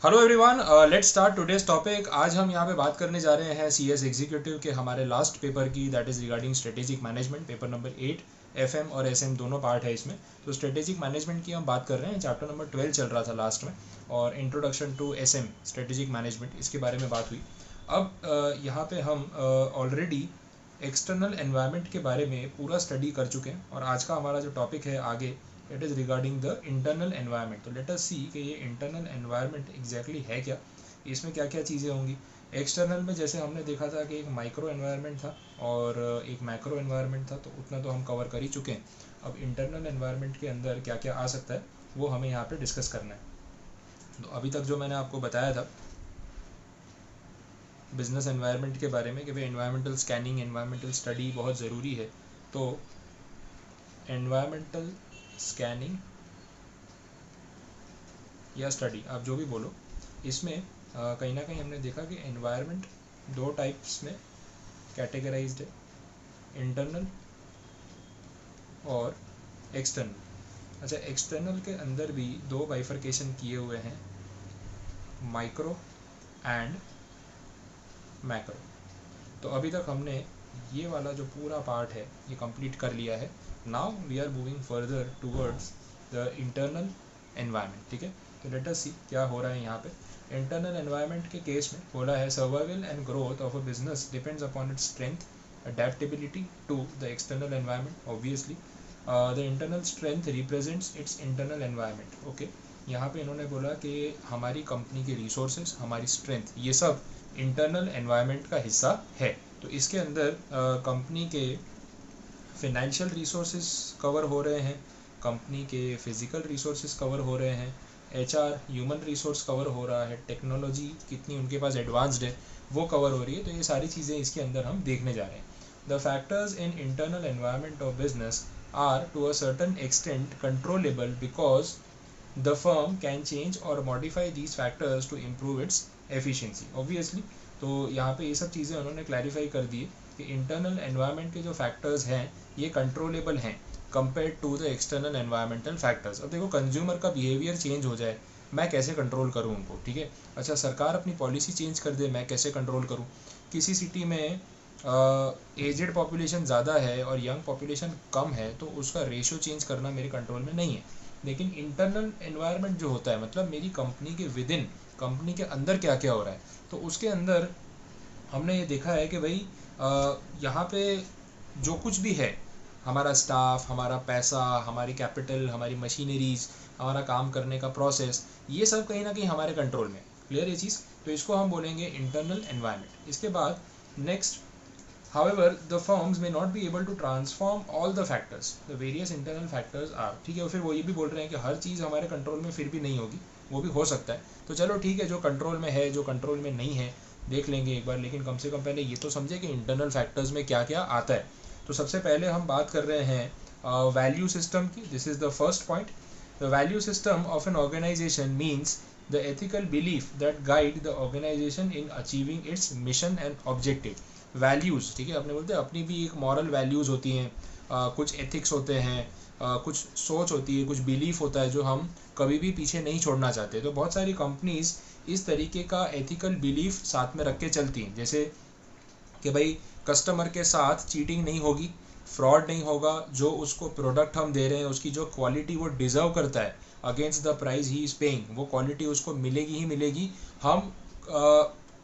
Hello everyone, let's start today's topic. आज हम यहाँ पे बात करने जा रहे हैं सीएस एग्जीक्यूटिव के हमारे लास्ट पेपर की, that is regarding strategic management, paper number 8। FM और एसएम दोनों पार्ट है इसमें। तो स्ट्रेटेजिक मैनेजमेंट की हम बात कर रहे हैं, चैप्टर नंबर 12 चल रहा था लास्ट में, और introduction to SM strategic management, इसके बारे में बात हुई। अब यहाँ पे हम ऑलरेडी एक्सटर्नल एनवायरनमेंट के बारे में पूरा स्टडी कर चुके हैं, और आज का हमारा जो टॉपिक है आगे, it is regarding the internal environment. तो लेट अस सी कि ये इंटरनल एनवायरनमेंट एग्जैक्टली है क्या, इसमें क्या क्या चीज़ें होंगी। एक्सटर्नल में जैसे हमने देखा था कि एक माइक्रो एनवायरनमेंट था और एक मैक्रो एनवायरनमेंट था, तो उतना तो हम कवर कर ही चुके हैं। अब इंटरनल एनवायरनमेंट के अंदर क्या क्या आ सकता है वो हमें यहाँ पे डिस्कस करना है। तो अभी तक जो मैंने आपको बताया था बिजनेस एनवायरनमेंट के बारे में कि भाई एनवायरमेंटल स्कैनिंग, एनवायरमेंटल स्टडी बहुत ज़रूरी है। तो एनवायरमेंटल स्कैनिंग या स्टडी, आप जो भी बोलो, इसमें कहीं ना कहीं हमने देखा कि एनवायरनमेंट दो टाइप्स में कैटेगराइज्ड है, इंटरनल और एक्सटर्नल। अच्छा, एक्सटर्नल के अंदर भी दो बाइफर्केशन किए हुए हैं, माइक्रो एंड मैक्रो। तो अभी तक हमने ये वाला जो पूरा पार्ट है ये कंप्लीट कर लिया है। Now we are moving further towards the internal environment. ठीक है, तो लेट अस सी क्या हो रहा है यहाँ पे। इंटरनल एनवायरनमेंट के केस में बोला है, survival and growth of a business depends upon its strength, adaptability to the external environment obviously. The internal strength represents its internal environment. Okay, यहाँ पे इन्होंने बोला कि हमारी कंपनी के रिसोर्सेज, हमारी स्ट्रेंथ, ये सब इंटरनल एनवायरनमेंट का हिस्सा है। तो इसके अंदर कंपनी के फिनेंशियल रिसोर्सेज कवर हो रहे हैं, कंपनी के फिजिकल रिसोर्सेज कवर हो रहे हैं, एचआर ह्यूमन रिसोर्स कवर हो रहा है, टेक्नोलॉजी कितनी उनके पास एडवांस्ड है वो कवर हो रही है। तो ये सारी चीज़ें इसके अंदर हम देखने जा रहे हैं। The factors in internal environment of business are to a certain extent controllable because the firm can change और modify these factors to improve its efficiency. Obviously तो यहाँ पे ये सब चीज़ें उन्होंने क्लैरिफाई कर दी कि इंटरनल एनवायरनमेंट के जो फैक्टर्स हैं ये कंट्रोलेबल हैं compare to the external environmental factors. अब देखो, कंज्यूमर का बिहेवियर चेंज हो जाए, मैं कैसे कंट्रोल करूँ उनको? ठीक है, अच्छा, सरकार अपनी पॉलिसी चेंज कर दे, मैं कैसे कंट्रोल करूँ? किसी सिटी में एजेड पॉपुलेशन ज़्यादा है और यंग पॉपुलेशन कम है, तो उसका रेशियो चेंज करना मेरे कंट्रोल में नहीं है। लेकिन इंटरनल एनवायरनमेंट जो होता है, मतलब मेरी कंपनी के विद इन, कंपनी के अंदर क्या क्या हो रहा है, तो उसके अंदर हमने ये देखा है कि भाई यहाँ पे जो कुछ भी है, हमारा स्टाफ, हमारा पैसा, हमारी कैपिटल, हमारी मशीनरीज, हमारा काम करने का प्रोसेस, ये सब कहीं ना कहीं हमारे कंट्रोल में। क्लियर ये चीज़? तो इसको हम बोलेंगे इंटरनल एनवायरनमेंट। इसके बाद next, however the firms may not be able to transform all the factors, the various internal factors are। ठीक है, फिर वो ये भी बोल रहे हैं कि हर चीज़ हमारे कंट्रोल में फिर भी नहीं होगी, वो भी हो सकता है। तो चलो ठीक है, जो कंट्रोल में है, जो कंट्रोल में नहीं है, देख लेंगे एक बार, लेकिन कम से कम पहले ये तो समझे कि इंटरनल फैक्टर्स में क्या क्या आता है। तो सबसे पहले हम बात कर रहे हैं वैल्यू सिस्टम की। This is the first point. The value system of an organization means the ethical belief that guide the organization in achieving its mission and objective. Values, ठीक है, अपने बोलते हैं अपनी भी एक मॉरल वैल्यूज़ होती हैं, कुछ एथिक्स होते हैं, कुछ सोच होती है, कुछ बिलीफ होता है जो हम कभी भी पीछे नहीं छोड़ना चाहते। तो बहुत सारी कंपनीज इस तरीके का एथिकल बिलीफ साथ में रख के चलती हैं, जैसे कि भाई कस्टमर के साथ चीटिंग नहीं होगी, फ्रॉड नहीं होगा, जो उसको प्रोडक्ट हम दे रहे हैं उसकी जो क्वालिटी वो डिज़र्व करता है against the price he is paying, वो क्वालिटी उसको मिलेगी ही मिलेगी। हम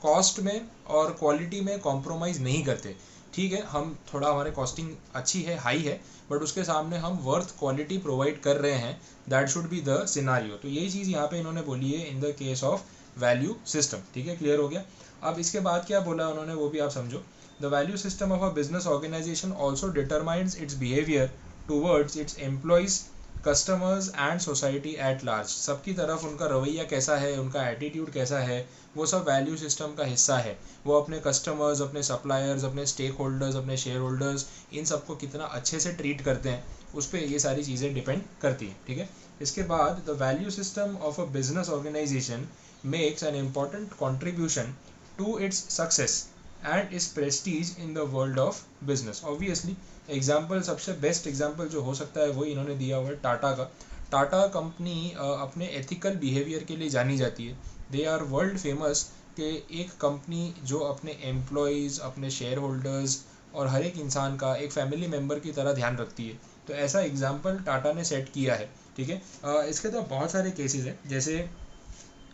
कॉस्ट में और क्वालिटी में कॉम्प्रोमाइज़ नहीं करते। ठीक है, हम थोड़ा, हमारे कॉस्टिंग अच्छी है, हाई है, बट उसके सामने हम वर्थ क्वालिटी प्रोवाइड कर रहे हैं। That should be the scenario. तो यही चीज़ यहाँ पे इन्होंने बोली है in the case of value system. ठीक है, क्लियर हो गया। अब इसके बाद क्या बोला उन्होंने वो भी आप समझो। The value system of a business organization also determines its behaviour towards its employees, customers and society at large. सबकी तरफ उनका रवैया कैसा है, उनका एटीट्यूड कैसा है, वो सब वैल्यू सिस्टम का हिस्सा है। वो अपने कस्टमर्स, अपने सप्लायर्स, अपने स्टेक होल्डर्स, अपने शेयर होल्डर्स, इन सबको कितना अच्छे से ट्रीट करते हैं, उस पर ये सारी चीज़ें डिपेंड करती हैं। ठीक है, इसके बाद the value system of a business organization makes an important contribution to its success and its prestige in the world of business. Obviously example, सबसे बेस्ट एग्जाम्पल जो हो सकता है वो इन्होंने दिया हुआ है टाटा का। टाटा कंपनी अपने एथिकल बिहेवियर के लिए जानी जाती है। दे आर वर्ल्ड फेमस कि एक कंपनी जो अपने एम्प्लॉयज़, अपने शेयर होल्डर्स और हर एक इंसान का एक फैमिली मेम्बर की तरह ध्यान रखती है। तो ऐसा एग्जाम्पल टाटा ने सेट किया है, ठीक है। इसके तो बहुत सारे केसेस हैं। जैसे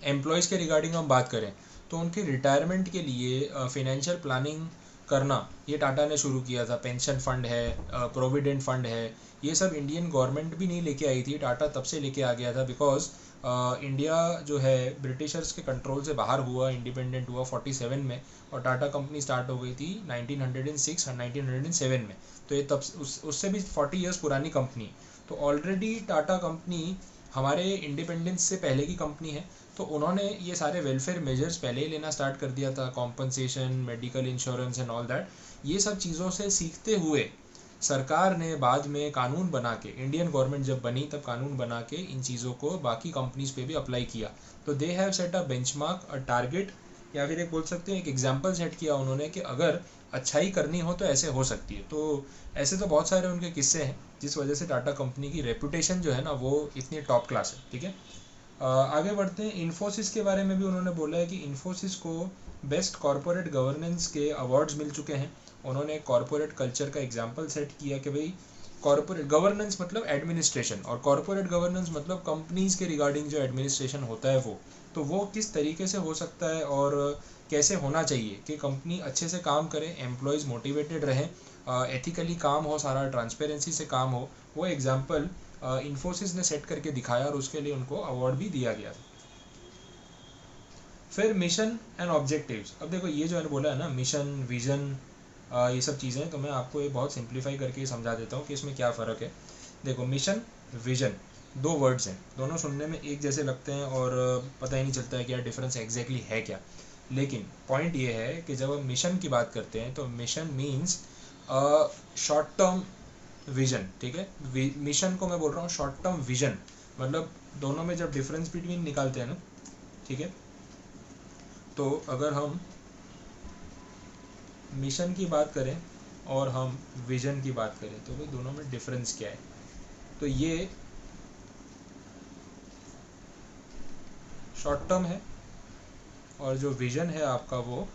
एम्प्लॉयज़ के रिगार्डिंग हम बात करें तो उनके रिटायरमेंट के लिए फिनेंशियल प्लानिंग करना ये टाटा ने शुरू किया था। पेंशन फंड है, प्रोविडेंट फंड है, ये सब इंडियन गवर्नमेंट भी नहीं लेके आई थी, टाटा तब से लेके आ गया था। बिकॉज इंडिया जो है ब्रिटिशर्स के कंट्रोल से बाहर हुआ, इंडिपेंडेंट हुआ 47 में, और टाटा कंपनी स्टार्ट हो गई थी 1906 और 1907 में। तो ये तब उससे भी 40 ईयर्स पुरानी कंपनी। तो ऑलरेडी टाटा कंपनी हमारे इंडिपेंडेंस से पहले की कंपनी है। तो उन्होंने ये सारे वेलफेयर मेजर्स पहले ही लेना स्टार्ट कर दिया था, compensation, medical insurance and all that. ये सब चीज़ों से सीखते हुए सरकार ने बाद में कानून बना के, इंडियन गवर्नमेंट जब बनी तब कानून बना के इन चीज़ों को बाकी कंपनीज पे भी अप्लाई किया। तो they have set a benchmark, a target, या फिर एक बोल सकते हैं एक एग्जाम्पल सेट किया उन्होंने कि अगर अच्छाई करनी हो तो ऐसे हो सकती है। तो ऐसे तो बहुत सारे उनके किस्से हैं जिस वजह से टाटा कंपनी की रेपुटेशन जो है ना वो इतनी टॉप क्लास है, ठीक है। आगे बढ़ते हैं। इन्फोसिस के बारे में भी उन्होंने बोला है कि इन्फोसिस को बेस्ट कॉरपोरेट गवर्नेंस के अवार्ड्स मिल चुके हैं। उन्होंने कॉरपोरेट कल्चर का एग्जाम्पल सेट किया कि भाई कॉरपोरेट गवर्नेंस मतलब एडमिनिस्ट्रेशन, और कॉरपोरेट गवर्नेंस मतलब कंपनीज के रिगार्डिंग जो एडमिनिस्ट्रेशन होता है वो, तो वो किस तरीके से हो सकता है और कैसे होना चाहिए कि कंपनी अच्छे से काम करे, एम्प्लॉयज़ मोटिवेटेड रहें, एथिकली काम हो, सारा ट्रांसपेरेंसी से काम हो। वो एग्जाम्पल इन्फोसिस ने सेट करके दिखाया और उसके लिए उनको अवार्ड भी दिया गया था। फिर मिशन एंड ऑब्जेक्टिव्स। अब देखो ये जो मैंने बोला है ना, मिशन, विजन, ये सब चीज़ें, तो मैं आपको ये बहुत सिंप्लीफाई करके समझा देता हूँ कि इसमें क्या फ़र्क है। देखो मिशन, विजन, दो वर्ड्स हैं, दोनों सुनने में एक जैसे लगते हैं और पता ही नहीं चलता है कि यार डिफरेंस एग्जैक्टली है क्या। लेकिन पॉइंट ये है कि जब हम मिशन की बात करते हैं तो mission means short term vision, ठीक है। मिशन को मैं बोल रहा हूँ शॉर्ट टर्म विजन, मतलब दोनों में जब डिफरेंस बिटवीन निकालते हैं ना, ठीक है, तो अगर हम मिशन की बात करें और हम विजन की बात करें तो भाई दोनों में डिफरेंस क्या है। तो ये शॉर्ट टर्म है और जो विजन है आपका वो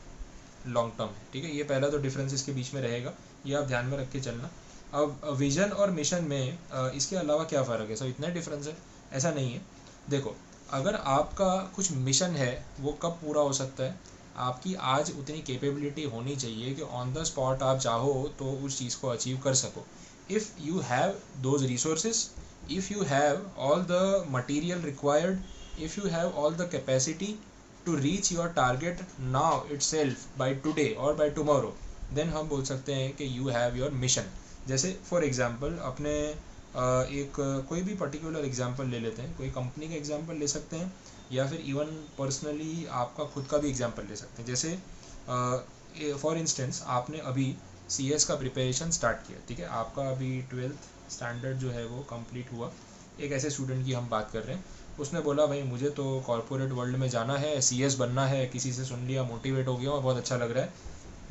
लॉन्ग टर्म है, ठीक है। ये पहला तो डिफरेंस इसके बीच में रहेगा, ये आप ध्यान में रख के चलना। अब विजन और मिशन में इसके अलावा क्या फ़र्क है, सो इतना डिफरेंस है, ऐसा नहीं है। देखो अगर आपका कुछ मिशन है वो कब पूरा हो सकता है, आपकी आज उतनी कैपेबिलिटी होनी चाहिए कि ऑन द स्पॉट आप चाहो तो उस चीज़ को अचीव कर सको। If you have those resources, if you have all the material required, if you have all the capacity to reach your target now itself by today or by tomorrow, then हम बोल सकते हैं कि you have your mission। जैसे for example अपने एक कोई भी पर्टिकुलर एग्जांपल ले लेते हैं, कोई कंपनी का एग्जांपल ले सकते हैं या फिर इवन पर्सनली आपका खुद का भी एग्जांपल ले सकते हैं। जैसे फॉर इंस्टेंस आपने अभी CS का प्रिपरेशन स्टार्ट किया, ठीक है, आपका अभी 12th स्टैंडर्ड जो है वो कंप्लीट हुआ। एक ऐसे स्टूडेंट की हम बात कर रहे हैं, उसने बोला भाई मुझे तो कॉर्पोरेट वर्ल्ड में जाना है, CS बनना है, किसी से सुन लिया, मोटिवेट हो गया और बहुत अच्छा लग रहा है,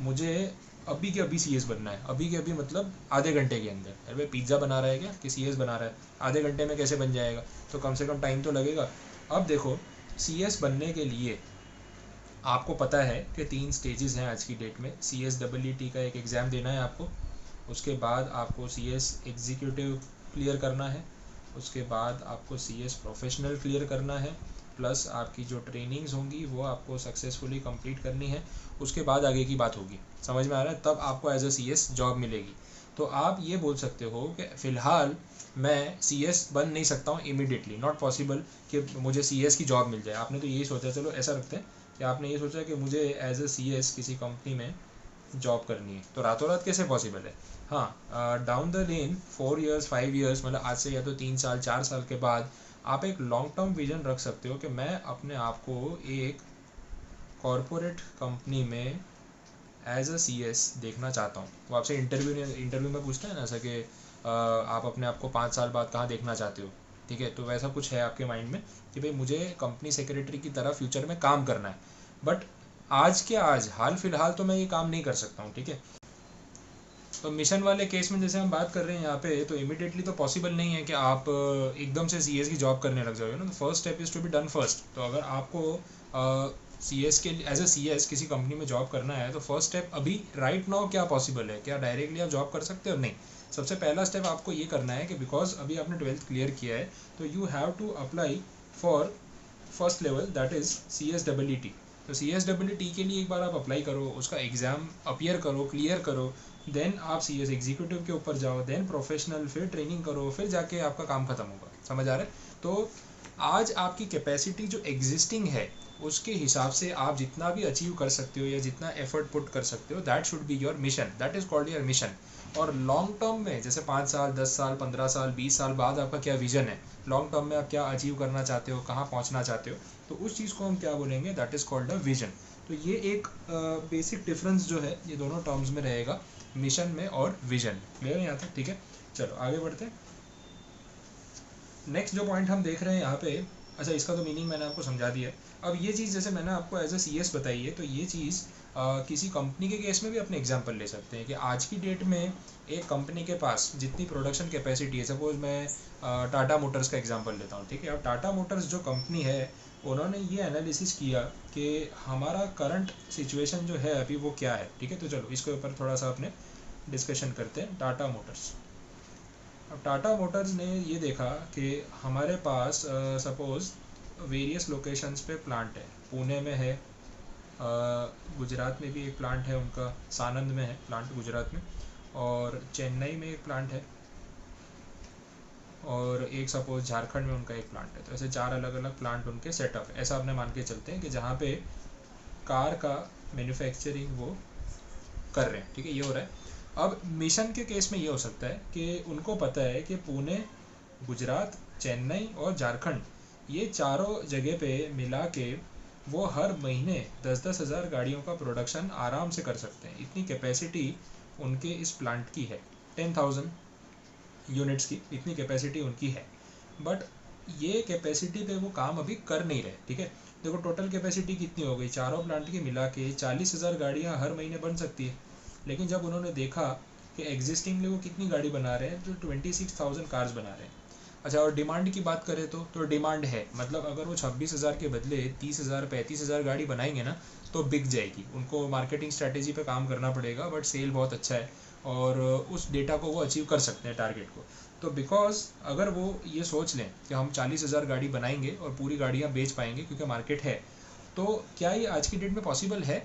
मुझे अभी के अभी CS बनना है। अभी के अभी मतलब आधे घंटे के अंदर। अरे भाई पिज़्ज़ा बना रहा है क्या कि CS बना रहा है, आधे घंटे में कैसे बन जाएगा, तो कम से कम टाइम तो लगेगा। अब देखो CS बनने के लिए आपको पता है कि 3 स्टेजेस हैं आज की डेट में। CSEET का एक एग्ज़ाम देना है आपको, उसके बाद आपको CS एग्जीक्यूटिव क्लियर करना है, उसके बाद आपको CS प्रोफेशनल क्लियर करना है, प्लस आपकी जो ट्रेनिंग्स होंगी वो आपको सक्सेसफुली कंप्लीट करनी है। उसके बाद आगे की बात होगी, समझ में आ रहा है, तब आपको एज अ CS जॉब मिलेगी। तो आप ये बोल सकते हो कि फ़िलहाल मैं CS बन नहीं सकता हूँ इमीडिएटली, नॉट पॉसिबल कि मुझे CS की जॉब मिल जाए। आपने तो यही सोचा, चलो ऐसा रखते हैं कि आपने ये सोचा कि मुझे एज अ CS किसी कंपनी में जॉब करनी है, तो रातों रात कैसे पॉसिबल है। हाँ, down the lane 4 years 5 years, मतलब आज से या तो 3 साल 4 साल के बाद आप एक लॉन्ग टर्म विजन रख सकते हो कि मैं अपने आप को एक कॉरपोरेट कंपनी में एज अ CS देखना चाहता हूँ। वो आपसे इंटरव्यू में पूछता है ना ऐसा कि आप अपने आप को 5 साल बाद कहाँ देखना चाहते हो, ठीक है, तो वैसा कुछ है आपके माइंड में कि भाई मुझे कंपनी सेक्रेटरी की तरह फ्यूचर में काम करना है, बट आज के आज हाल फिलहाल तो मैं ये काम नहीं कर सकता हूँ, ठीक है। तो मिशन वाले केस में जैसे हम बात कर रहे हैं यहाँ पे, तो इमीडिएटली तो पॉसिबल नहीं है कि आप एकदम से CS की जॉब करने लग जाओगे ना, तो first step is to be done first. तो अगर आपको सी एस के एज ए सी एस किसी कंपनी में जॉब करना है तो फर्स्ट स्टेप अभी राइट नाउ क्या पॉसिबल है, क्या डायरेक्टली आप जॉब कर सकते हो? नहीं। सबसे पहला स्टेप आपको ये करना है कि बिकॉज अभी आपने 12th क्लियर किया है तो you have to apply for first level that is CSEET। तो CSEET के लिए एक बार आप अप्लाई करो, उसका एग्ज़ाम अपियर करो, क्लियर करो, देन आप CS एग्जीक्यूटिव के ऊपर जाओ, देन प्रोफेशनल, फिर ट्रेनिंग करो, फिर जाके आपका काम खत्म होगा। समझ आ रहा है? तो आज आपकी कैपेसिटी जो एग्जिस्टिंग है उसके हिसाब से आप जितना भी अचीव कर सकते हो या जितना एफर्ट पुट कर सकते हो, that should be your mission, that is called your mission. और लॉन्ग टर्म में जैसे 5 साल 10 साल 15 साल 20 साल बाद आपका क्या विजन है, लॉन्ग टर्म में आप क्या अचीव करना चाहते हो, कहाँ पहुँचना चाहते हो, तो उस चीज़ को हम क्या बोलेंगे, that is called a vision. तो ये एक बेसिक डिफरेंस जो है ये दोनों टर्म्स में रहेगा, मिशन में और विजन। क्लियर है यहाँ तक? ठीक है, चलो आगे बढ़ते हैं। नेक्स्ट जो पॉइंट हम देख रहे हैं यहाँ पे, अच्छा इसका तो मीनिंग मैंने आपको समझा दिया है। अब ये चीज़ जैसे मैंने आपको एज ए CS बताई है, तो ये चीज़ किसी कंपनी के केस में भी अपने एग्जांपल ले सकते हैं कि आज की डेट में एक कंपनी के पास जितनी प्रोडक्शन कैपेसिटी है, सपोज मैं टाटा मोटर्स का एग्जांपल लेता हूँ, ठीक है। अब टाटा मोटर्स जो कंपनी है उन्होंने ये एनालिसिस किया कि हमारा करंट सिचुएशन जो है अभी वो क्या है, ठीक है। तो चलो इसके ऊपर थोड़ा सा अपने डिस्कशन करते हैं। टाटा मोटर्स, अब टाटा मोटर्स ने ये देखा कि हमारे पास सपोज़ वेरियस लोकेशंस पे प्लांट है, पुणे में है, गुजरात में भी एक प्लांट है उनका, सानंद में है प्लांट गुजरात में, और चेन्नई में एक प्लांट है, और एक सपोज झारखंड में उनका एक प्लांट है। तो ऐसे 4 अलग अलग प्लांट उनके सेटअप है। ऐसा अपने मान के चलते हैं कि जहाँ पे कार का मैन्युफैक्चरिंग वो कर रहे हैं, ठीक है, ये हो रहा है। अब मिशन के केस में ये हो सकता है कि उनको पता है कि पुणे, गुजरात, चेन्नई और झारखंड, ये चारों जगह पे मिला के वो हर महीने 10-10 हज़ार गाड़ियों का प्रोडक्शन आराम से कर सकते हैं। इतनी कैपेसिटी उनके इस प्लांट की है, 10,000 यूनिट्स की इतनी कैपेसिटी उनकी है। बट ये कैपेसिटी पे वो काम अभी कर नहीं रहे, ठीक है। देखो टोटल कैपेसिटी कितनी हो गई, चारों प्लांट की मिला के 40,000 गाड़ियाँ हर महीने बन सकती है। लेकिन जब उन्होंने देखा कि एग्जिस्टिंगली वो कितनी गाड़ी बना रहे हैं, तो 26,000 कार्स बना रहे हैं। अच्छा, और डिमांड की बात करें तो डिमांड है, मतलब अगर वो 26,000 के बदले 30,000 35,000 गाड़ी बनाएंगे ना तो बिक जाएगी। उनको मार्केटिंग स्ट्रैटेजी पे काम करना पड़ेगा, बट सेल बहुत अच्छा है और उस डेटा को वो अचीव कर सकते हैं, टारगेट को। तो बिकॉज अगर वो ये सोच लें कि हम 40,000 गाड़ी बनाएंगे और पूरी गाड़ियाँ बेच पाएंगे क्योंकि मार्केट है, तो क्या ये आज की डेट में पॉसिबल है?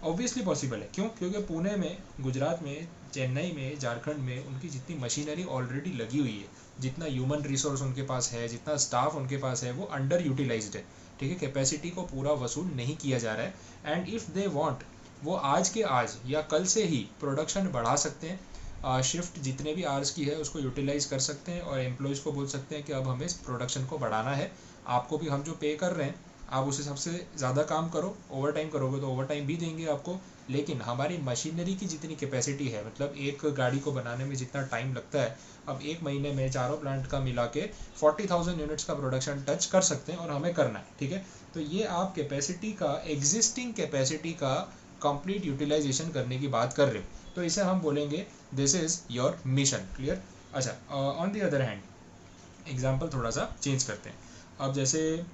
ऑब्वियसली पॉसिबल है। क्यों? क्योंकि पुणे में, गुजरात में, चेन्नई में, झारखंड में उनकी जितनी मशीनरी ऑलरेडी लगी हुई है, जितना ह्यूमन रिसोर्स उनके पास है, जितना स्टाफ उनके पास है, वो अंडर यूटिलाइज्ड है, ठीक है। कैपेसिटी को पूरा वसूल नहीं किया जा रहा है। एंड इफ़ दे वांट, वो आज के आज या कल से ही प्रोडक्शन बढ़ा सकते हैं, शिफ्ट जितने भी आवर्स की है उसको यूटिलाइज कर सकते हैं और एम्प्लॉयज़ को बोल सकते हैं कि अब हमें इस प्रोडक्शन को बढ़ाना है, आपको भी हम जो पे कर रहे हैं आप उस हिसाब से ज़्यादा काम करो, ओवर टाइम करोगे तो ओवर टाइम भी देंगे आपको, लेकिन हमारी मशीनरी की जितनी कैपेसिटी है, मतलब एक गाड़ी को बनाने में जितना टाइम लगता है, अब एक महीने में चारों प्लांट का मिला के 40,000 यूनिट्स का प्रोडक्शन टच कर सकते हैं और हमें करना है, ठीक है। तो ये आप कैपेसिटी का, एग्जिस्टिंग कैपेसिटी का कंप्लीट यूटिलाइजेशन करने की बात कर रहे हो, तो इसे हम बोलेंगे this is your mission. Clear? अच्छा, on the other hand example थोड़ा सा चेंज करते हैं। अब जैसे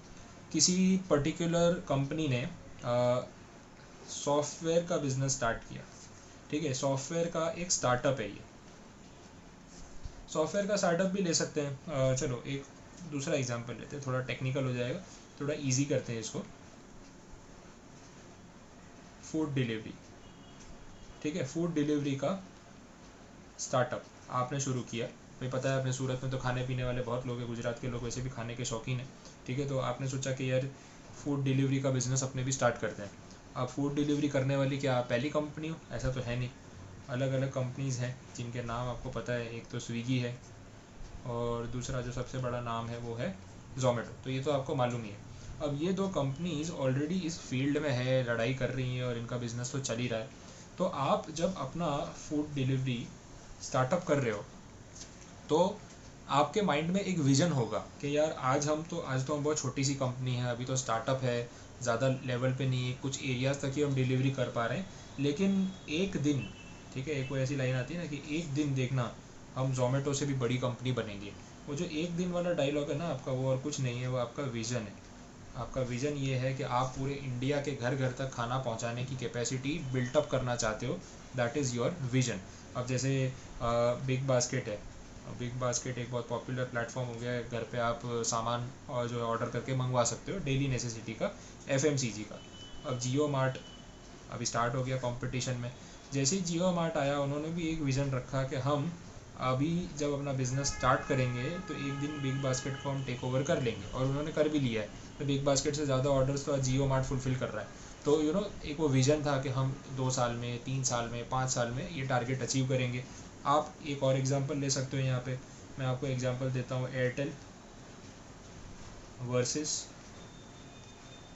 किसी पर्टिकुलर कंपनी ने सॉफ्टवेयर का बिजनेस स्टार्ट किया, ठीक है। सॉफ्टवेयर का एक स्टार्टअप है, ये सॉफ्टवेयर का स्टार्टअप भी ले सकते हैं। चलो एक दूसरा एग्जांपल लेते हैं, थोड़ा टेक्निकल हो जाएगा, थोड़ा इजी करते हैं इसको। फूड डिलीवरी, ठीक है। फूड डिलीवरी का स्टार्टअप आपने शुरू किया, भाई पता है अपने सूरत में तो खाने पीने वाले बहुत लोग हैं, गुजरात के लोग वैसे भी खाने के शौकीन हैं, ठीक है। तो आपने सोचा कि यार फूड डिलीवरी का बिज़नेस अपने भी स्टार्ट करते हैं। अब फूड डिलीवरी करने वाली क्या पहली कंपनी हो? ऐसा तो है नहीं, अलग अलग कंपनीज़ हैं जिनके नाम आपको पता है। एक तो स्विगी है और दूसरा जो सबसे बड़ा नाम है वो है ज़ोमेटो, तो ये तो आपको मालूम ही है। अब ये दो कंपनीज़ ऑलरेडी इस फील्ड में है, लड़ाई कर रही हैं और इनका बिज़नेस तो चल ही रहा है। तो आप जब अपना फूड डिलीवरी स्टार्टअप कर रहे हो तो आपके माइंड में एक विजन होगा कि यार आज हम बहुत छोटी सी कंपनी है, अभी तो स्टार्टअप है, ज़्यादा लेवल पे नहीं है, कुछ एरियाज़ तक ही हम डिलीवरी कर पा रहे हैं, लेकिन एक दिन, ठीक है, एक कोई ऐसी लाइन आती है ना कि एक दिन देखना हम ज़ोमेटो से भी बड़ी कंपनी बनेंगे। वो जो एक दिन वाला डायलॉग है ना आपका, वो और कुछ नहीं है, वो आपका विज़न है। आपका विजन ये है कि आप पूरे इंडिया के घर घर तक खाना पहुंचाने की कैपेसिटी बिल्टअप करना चाहते हो, दैट इज़ योर विजन। अब जैसे बिग बास्केट है, बिग बास्केट एक बहुत पॉपुलर प्लेटफॉर्म हो गया है, घर पे आप सामान और जो ऑर्डर करके मंगवा सकते हो डेली नेसेसिटी का, FMCG का। अब जियो मार्ट अभी स्टार्ट हो गया कंपटीशन में। जैसे ही जियो मार्ट आया, उन्होंने भी एक विज़न रखा कि हम अभी जब अपना बिजनेस स्टार्ट करेंगे तो एक दिन बिग बास्केट को हम टेक ओवर कर लेंगे, और उन्होंने कर भी लिया है। तो बिग बास्केट से ज़्यादा ऑर्डर्स तो आज जियो मार्ट फुलफिल कर रहा है। तो एक वो विज़न था कि हम 2 साल में, 3 साल में, 5 साल में ये टारगेट अचीव करेंगे। आप एक और एग्जांपल ले सकते हो। यहाँ पे मैं आपको एग्जांपल देता हूँ, एयरटेल वर्सेस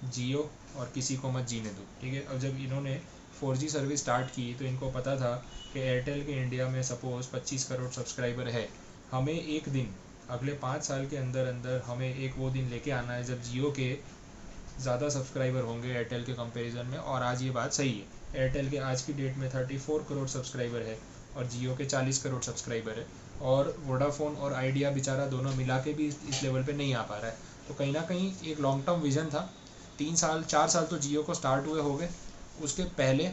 जियो, और किसी को मत जीने दो, ठीक है। अब जब इन्होंने 4G सर्विस स्टार्ट की तो इनको पता था कि एयरटेल के इंडिया में सपोज़ 25 करोड़ सब्सक्राइबर है, हमें एक दिन अगले 5 साल के अंदर अंदर हमें एक वो दिन लेके आना है जब जियो के ज़्यादा सब्सक्राइबर होंगे एयरटेल के कंपैरिजन में। और आज ये बात सही है, एयरटेल के आज की डेट में 34 करोड़ सब्सक्राइबर है और जियो के 40 करोड़ सब्सक्राइबर है, और वोडाफोन और आइडिया बेचारा दोनों मिला के भी इस लेवल पे नहीं आ पा रहा है। तो कहीं ना कहीं एक लॉन्ग टर्म विजन था। 3 साल 4 साल तो जियो को स्टार्ट हुए हो गए, उसके पहले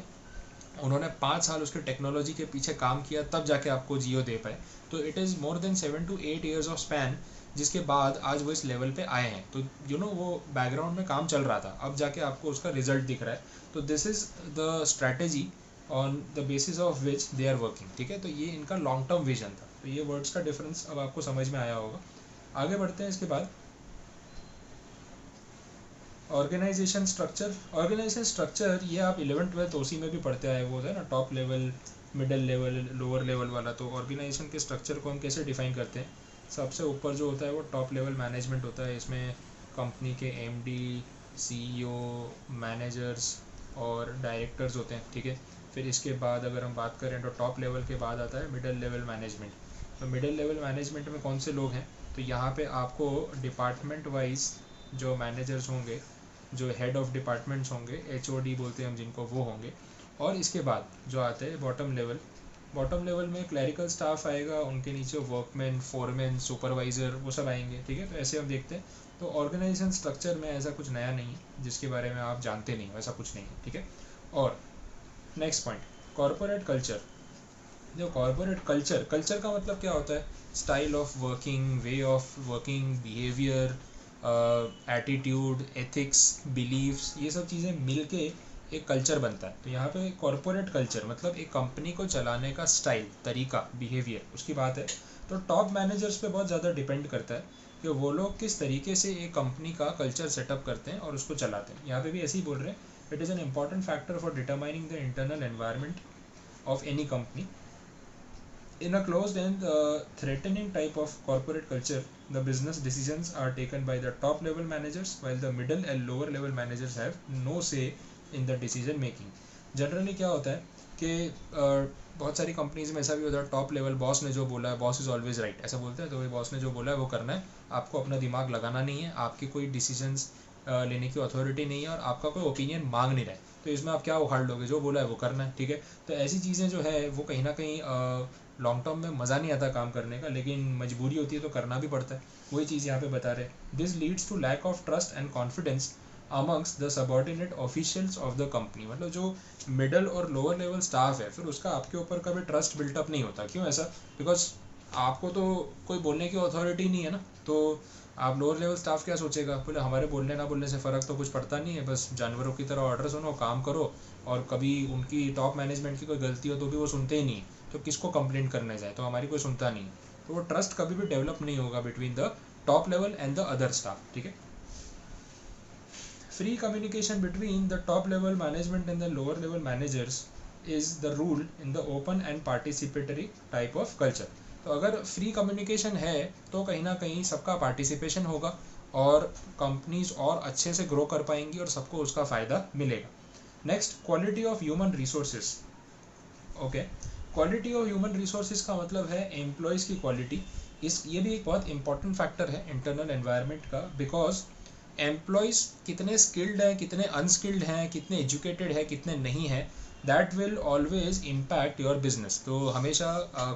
उन्होंने 5 साल उसके टेक्नोलॉजी के पीछे काम किया, तब जाके आपको जियो दे पाए। तो it is more than 7 to 8 years of span, जिसके बाद आज वो इस लेवल पे आए हैं। तो वो बैकग्राउंड में काम चल रहा था, अब जाके आपको उसका रिजल्ट दिख रहा है। तो this is the strategy on the basis of which they are working, ठीक है। तो ये इनका लॉन्ग टर्म विजन था। तो ये वर्ड्स का डिफरेंस अब आपको समझ में आया होगा। आगे बढ़ते हैं। इसके बाद ऑर्गेनाइजेशन स्ट्रक्चर ये आप 11th-12th OC में भी पढ़ते आए, वो है ना top level, middle level, lower level वाला। तो ऑर्गेनाइजेशन के स्ट्रक्चर को हम कैसे डिफाइन करते हैं? सबसे ऊपर जो होता है वो टॉप लेवल मैनेजमेंट होता है। इसमें कंपनी के MD, CEO, मैनेजर्स और डायरेक्टर्स होते हैं, ठीक है। फिर इसके बाद अगर हम बात करें तो टॉप लेवल के बाद आता है मिडिल लेवल मैनेजमेंट। तो मिडिल लेवल मैनेजमेंट में कौन से लोग हैं? तो यहाँ पे आपको डिपार्टमेंट वाइज जो मैनेजर्स होंगे, जो हेड ऑफ डिपार्टमेंट्स होंगे, HOD बोलते हैं हम जिनको, वो होंगे। और इसके बाद जो आते हैं बॉटम लेवल में क्लरिकल स्टाफ आएगा, उनके नीचे वर्कमैन, फोरमैन, सुपरवाइज़र, वो सब आएंगे, ठीक है। तो ऐसे हम देखते हैं। तो ऑर्गेनाइजेशन स्ट्रक्चर में ऐसा कुछ नया नहीं है जिसके बारे में आप जानते नहीं हो, ऐसा कुछ नहीं है, ठीक है। और नेक्स्ट पॉइंट, कॉर्पोरेट कल्चर। जो कॉर्पोरेट कल्चर का मतलब क्या होता है? Style of working, way of working, behaviour, attitude, ethics, believes, ये सब चीज़ें मिल के एक कल्चर बनता है। तो यहाँ पे कॉर्पोरेट कल्चर मतलब एक कंपनी को चलाने का स्टाइल, तरीका, बिहेवियर, उसकी बात है। तो टॉप मैनेजर्स पे बहुत ज़्यादा डिपेंड करता है कि वो लोग किस तरीके से एक कंपनी का कल्चर सेटअप करते हैं और उसको चलाते हैं। यहाँ पे भी ऐसे ही बोल रहे हैं, it is an important factor for determining the internal environment of any company. In a closed and threatening type of corporate culture, the business decisions are taken by the top level managers, while the middle and lower level managers have no say in the decision making. Generally क्या होता है कि बहुत सारी companies में ऐसा भी होता है, टॉप लेवल बॉस ने जो बोला है, बॉस इज़ ऑलवेज राइट, ऐसा बोलते हैं। तो बॉस ने जो बोला है वो करना है, आपको अपना दिमाग लगाना नहीं है, आपकी कोई डिसीजंस लेने की अथॉरिटी नहीं है, और आपका कोई ओपिनियन मांग नहीं रहा है। तो इसमें आप क्या उखाड़ लोगे? जो बोला है वो करना है, ठीक है। तो ऐसी चीज़ें जो है वो कहीं ना कहीं लॉन्ग टर्म में मज़ा नहीं आता काम करने का, लेकिन मजबूरी होती है तो करना भी पड़ता है। वही चीज़ यहाँ पे बता रहे हैं, this leads to lack of trust and confidence amongst the subordinate officials of the company. मतलब जो मिडल और लोअर लेवल स्टाफ है, फिर उसका आपके ऊपर कभी ट्रस्ट बिल्टअप नहीं होता। क्यों ऐसा? बिकॉज आपको तो कोई बोलने की अथॉरिटी नहीं है ना। तो आप लोअर लेवल स्टाफ क्या सोचेगा? बोले हमारे बोलने ना बोलने से फ़र्क तो कुछ पड़ता नहीं है, बस जानवरों की तरह ऑर्डर सुनो, काम करो, और कभी उनकी टॉप मैनेजमेंट की कोई गलती हो तो भी वो सुनते ही नहीं, तो किसको कंप्लेंट करने जाए, तो हमारी कोई सुनता नहीं। तो वो ट्रस्ट कभी भी डेवलप नहीं होगा between the top level and the other staff, ठीक है। Free communication between the top level management and the lower level managers is the rule in the open and participatory type of culture. तो अगर free communication है तो कहीं ना कहीं सबका पार्टिसिपेशन होगा और कंपनीज और अच्छे से ग्रो कर पाएंगी और सबको उसका फ़ायदा मिलेगा। Next, quality of human resources. Okay, quality of human resources का मतलब है एम्प्लॉयज़ की क्वालिटी। ये भी एक बहुत इंपॉर्टेंट फैक्टर है इंटरनल एनवायरनमेंट का, बिकॉज एम्प्लॉयज़ कितने स्किल्ड हैं, कितने अनस्किल्ड हैं, कितने एजुकेटेड है, कितने नहीं हैं, that will always impact your business. तो हमेशा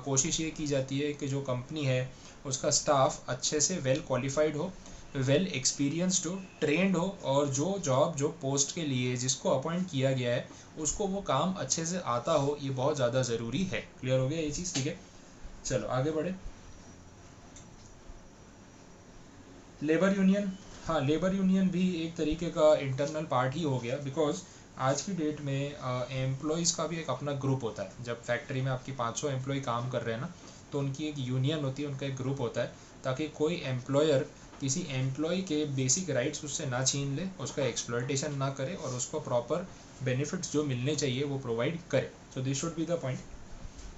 कोशिश ये की जाती है कि जो कंपनी है उसका स्टाफ अच्छे से वेल क्वालिफाइड हो, वेल एक्सपीरियंस्ड हो, ट्रेंड हो, और जो जॉब जो पोस्ट के लिए जिसको अपॉइंट किया गया है उसको वो काम अच्छे से आता हो, ये बहुत ज़्यादा ज़रूरी है। क्लियर हो गया ये चीज़? ठीक है, चलो आगे बढ़े। लेबर यूनियन, हाँ लेबर यूनियन भी एक तरीके का इंटरनल पार्ट ही हो गया, बिकॉज आज की डेट में एम्प्लॉयज़ का भी एक अपना ग्रुप होता है। जब फैक्ट्री में आपकी 500 एम्प्लॉय काम कर रहे हैं ना, तो उनकी एक यूनियन होती है, उनका एक ग्रुप होता है, ताकि कोई एम्प्लॉयर किसी एम्प्लॉय के बेसिक राइट्स उससे ना छीन ले, उसका एक्सप्लॉयटेशन ना करे, और उसको प्रॉपर बेनिफिट्स जो मिलने चाहिए वो प्रोवाइड करे। So this should be the point.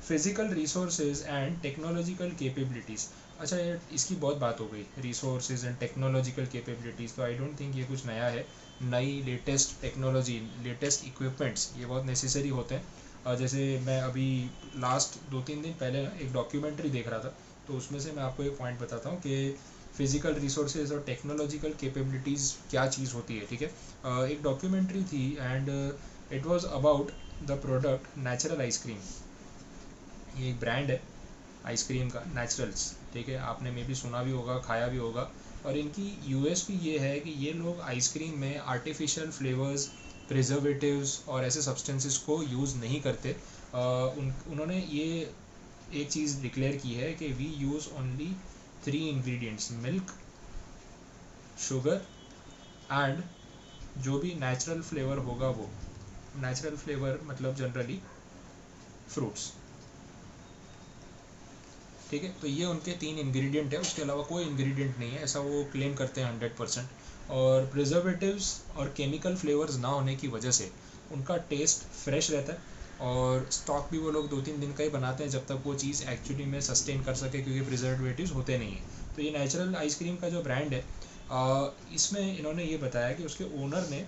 Physical resources and technological capabilities, अच्छा ये इसकी बहुत बात हो गई, रिसोर्सेज एंड टेक्नोलॉजिकल कैपेबिलिटीज़, तो आई डोंट थिंक ये कुछ नया है। नई लेटेस्ट टेक्नोलॉजी, लेटेस्ट इक्विपमेंट्स ये बहुत नेसेसरी होते हैं। जैसे मैं अभी लास्ट 2-3 दिन पहले एक डॉक्यूमेंट्री देख रहा था, तो उसमें से मैं आपको एक पॉइंट बताता हूँ कि फिजिकल रिसोर्सेज और टेक्नोलॉजिकल कैपेबिलिटीज़ क्या चीज़ होती है। ठीक है, एक डॉक्यूमेंट्री थी and it was about the product natural ice cream. ये एक ब्रांड है आइसक्रीम का, नेचुरल्स। ठीक है, आपने मे भी सुना भी होगा, खाया भी होगा। और इनकी यूएसपी ये है कि ये लोग आइसक्रीम में आर्टिफिशियल फ्लेवर्स, प्रिजर्वेटिव्स और ऐसे सब्सटेंसेस को यूज़ नहीं करते। उन्होंने ये एक चीज़ डिक्लेयर की है कि we use only 3 ingredients, milk, sugar and जो भी नेचुरल फ्लेवर होगा वो। नेचुरल फ्लेवर मतलब जनरली फ्रूट्स। ठीक है, तो ये उनके 3 इंग्रेडिएंट है, उसके अलावा कोई इंग्रेडिएंट नहीं है, ऐसा वो क्लेम करते हैं 100%। और प्रिजर्वेटिव्स और केमिकल फ्लेवर्स ना होने की वजह से उनका टेस्ट फ्रेश रहता है, और स्टॉक भी वो लोग 2-3 दिन का ही बनाते हैं जब तक वो चीज़ एक्चुअली में सस्टेन कर सके, क्योंकि प्रिजर्वेटिव्स होते नहीं हैं। तो ये नेचुरल आइसक्रीम का जो ब्रांड है, इसमें इन्होंने ये बताया कि उसके ओनर ने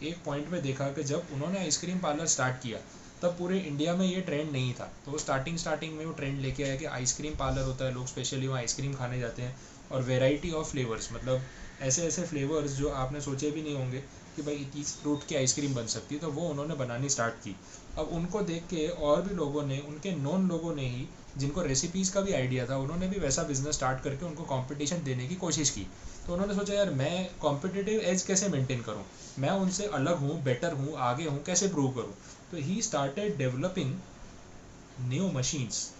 एक पॉइंट में देखा कि जब उन्होंने आइसक्रीम पार्लर स्टार्ट किया तब पूरे इंडिया में ये ट्रेंड नहीं था। तो वो स्टार्टिंग में वो ट्रेंड लेके आया कि आइसक्रीम पार्लर होता है, लोग स्पेशली वहाँ आइसक्रीम खाने जाते हैं, और वेराइटी ऑफ फ्लेवर्स, मतलब ऐसे ऐसे फ्लेवर्स जो आपने सोचे भी नहीं होंगे कि भाई इस फ्रूट की आइसक्रीम बन सकती है, तो वो उन्होंने बनानी स्टार्ट की। अब उनको देख के और भी लोगों ने, उनके नॉन लोगों ने ही, जिनको रेसिपीज़ का भी आइडिया था, उन्होंने भी वैसा बिजनेस स्टार्ट करके उनको कंपटीशन देने की कोशिश की। तो उन्होंने सोचा यार मैं कॉम्पिटिटिव एज कैसे मेंटेन करूँ, मैं उनसे अलग हूँ, बेटर हूँ, आगे हूँ, कैसे प्रूव करूँ। तो he started developing new machines.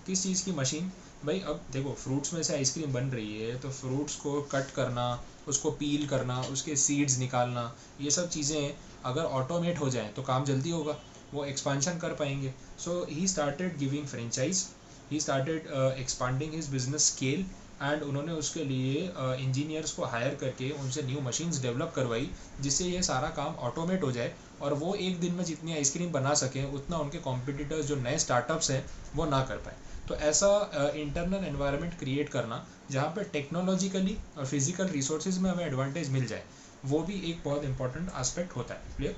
किस चीज़ की मशीन? भाई अब देखो, फ्रूट्स में से आइसक्रीम बन रही है, तो फ्रूट्स को कट करना, उसको पील करना, उसके सीड्स निकालना, ये सब चीज़ें अगर ऑटोमेट हो जाए तो काम जल्दी होगा, वो एक्सपांशन कर पाएंगे। So he started giving franchise, he started expanding his business scale, and उन्होंने उसके लिए इंजीनियर्स को हायर करके उनसे न्यू मशीन्स डेवलप करवाई, जिससे ये सारा काम ऑटोमेट हो जाए, और वो एक दिन में जितनी आइसक्रीम बना सकें उतना उनके कॉम्पिटिटर्स जो नए स्टार्टअप्स हैं वो ना कर पाए। तो ऐसा इंटरनल एनवायरनमेंट क्रिएट करना जहाँ पर टेक्नोलॉजिकली और फिजिकल रिसोर्सेज में हमें एडवांटेज मिल जाए, वो भी एक बहुत इंपॉर्टेंट एस्पेक्ट होता है। क्लियर?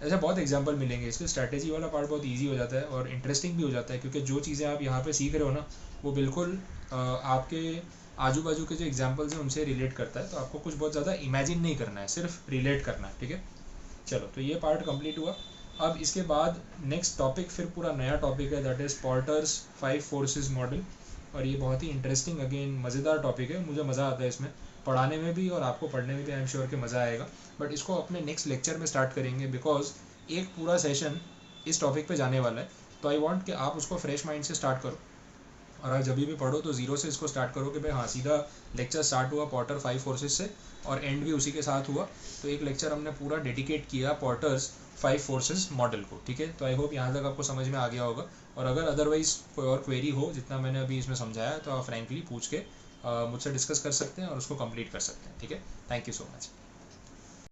ऐसे बहुत एग्जांपल मिलेंगे, इसलिए स्ट्रैटेजी वाला पार्ट बहुत इजी हो जाता है और इंटरेस्टिंग भी हो जाता है, क्योंकि जो चीज़ें आप यहाँ पे सीख रहे हो ना, वो बिल्कुल आपके आजू बाजू के जो एग्जांपल्स हैं उनसे रिलेट करता है। तो आपको कुछ बहुत ज़्यादा इमेजिन नहीं करना है, सिर्फ रिलेट करना है। ठीक है, चलो तो ये पार्ट कंप्लीट हुआ। अब इसके बाद नेक्स्ट टॉपिक फिर पूरा नया टॉपिक है, that is porters 5 forces model. और ये बहुत ही इंटरेस्टिंग, अगेन मज़ेदार टॉपिक है, मुझे मज़ा आता है इसमें पढ़ाने में भी, और आपको पढ़ने में भी आई एम श्योर कि मज़ा आएगा। बट इसको अपने नेक्स्ट लेक्चर में स्टार्ट करेंगे, बिकॉज एक पूरा सेशन इस टॉपिक पे जाने वाला है। तो आई वांट कि आप उसको फ्रेश माइंड से स्टार्ट करो, और आप जब भी पढ़ो तो ज़ीरो से इसको स्टार्ट करो कि भाई हाँ सीधा लेक्चर स्टार्ट हुआ पोर्टर 5 फोर्सेस से, और एंड भी उसी के साथ हुआ। तो एक लेक्चर हमने पूरा डेडिकेट किया पोर्टर्स 5 फोर्सेस मॉडल को। ठीक है, तो आई होप यहाँ तक आपको समझ में आ गया होगा, और अगर अदरवाइज कोई और क्वेरी हो जितना मैंने अभी इसमें समझाया तो आप फ्रैंकली पूछ के मुझसे डिस्कस कर सकते हैं और उसको कंप्लीट कर सकते हैं। ठीक है, थैंक यू सो मच।